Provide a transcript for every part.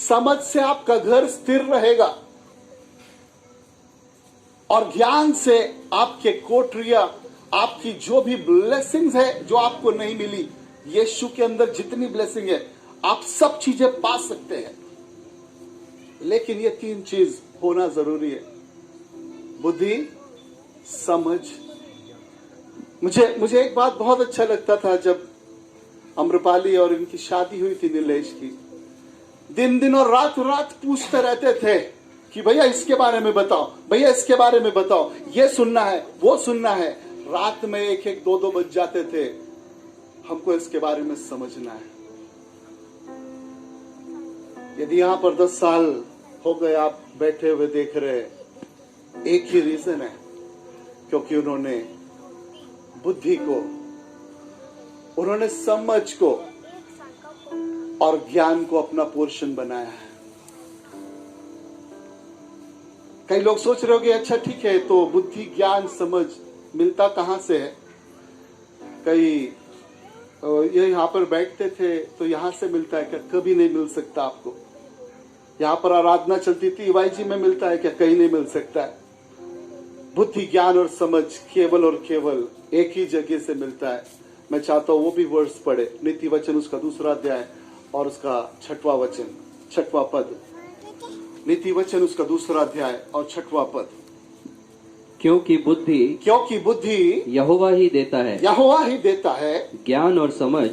समझ से आपका घर स्थिर रहेगा और ज्ञान से आपके कोठरिया, आपकी जो भी ब्लेसिंग्स है जो आपको नहीं मिली, यीशु के अंदर जितनी ब्लेसिंग है आप सब चीजें पा सकते हैं। लेकिन ये 3 चीज होना जरूरी है, बुद्धि, समझ। मुझे एक बात बहुत अच्छा लगता था, जब अम्रपाली और इनकी शादी हुई थी नीलेश की, दिन दिन और रात रात पूछते रहते थे कि भैया इसके बारे में बताओ, भैया इसके बारे में बताओ, ये सुनना है, वो सुनना है। रात में 1-1, 2-2 बज जाते थे, हमको इसके बारे में समझना है। यदि यहां पर 10 साल हो गए आप बैठे हुए देख रहे, एक ही रीजन है, क्योंकि उन्होंने बुद्धि को, उन्होंने समझ को और ज्ञान को अपना पोर्शन बनाया है। कई लोग सोच रहे होंगे अच्छा ठीक है, तो बुद्धि, ज्ञान, समझ मिलता कहां से है? कई ये यहां पर बैठते थे तो यहां से मिलता है क्या? कभी नहीं मिल सकता आपको। यहां पर आराधना चलती थी वाईजी में मिलता है क्या? कहीं नहीं मिल सकता है। बुद्धि, ज्ञान और समझ केवल और केवल एक ही जगह से मिलता है। मैं चाहता हूं वो भी वर्ष पढ़े, नीति वचन उसका 2 अध्याय और उसका 6वां वचन, 6वां पद। नीति वचन उसका 2 अध्याय और 6वां पद। क्योंकि बुद्धि यहोवा ही देता है, यहोवा ही देता है। ज्ञान और समझ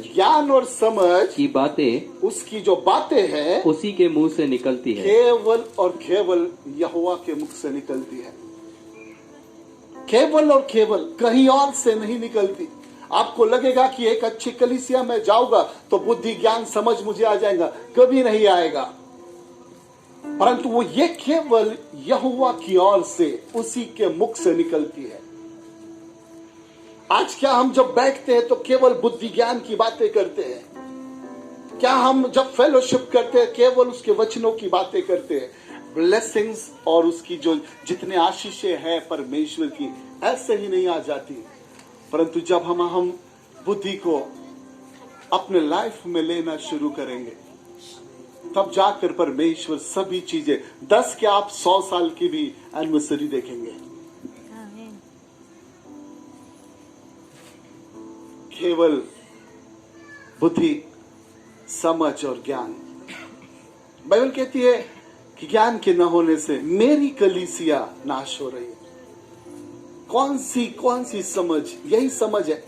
की बातें, उसकी जो बातें हैं उसी के मुंह से निकलती है। केवल और केवल यहोवा के मुख से निकलती है। केवल और केवल, कहीं और से नहीं निकलती। आपको लगेगा कि एक अच्छी कलीसिया में जाऊंगा तो बुद्धि, ज्ञान, समझ मुझे आ जाएगा, कभी नहीं आएगा। परंतु वो ये केवल यहोवा की ओर से, उसी के मुख से निकलती है। आज क्या हम जब बैठते हैं तो केवल बुद्धि ज्ञान की बातें करते हैं? क्या हम जब फेलोशिप करते हैं केवल उसके वचनों की बातें करते हैं? ब्लेसिंग्स और उसकी जो जितने आशीषें हैं परमेश्वर की, ऐसे ही नहीं आ जाती। परंतु जब हम बुद्धि को अपने लाइफ में लेना शुरू करेंगे, तब जाकर परमेश्वर सभी चीजें, 10 के आप 100 साल की भी एनिवर्सरी देखेंगे। केवल बुद्धि, समझ और ज्ञान। बाइबल कहती है कि ज्ञान के न होने से मेरी कलीसिया नाश हो रही है। कौन सी समझ? यही समझ है।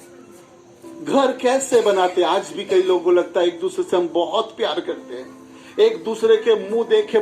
घर कैसे बनाते? आज भी कई लोगों को लगता है एक दूसरे से हम बहुत प्यार करते हैं, एक दूसरे के मुंह देखे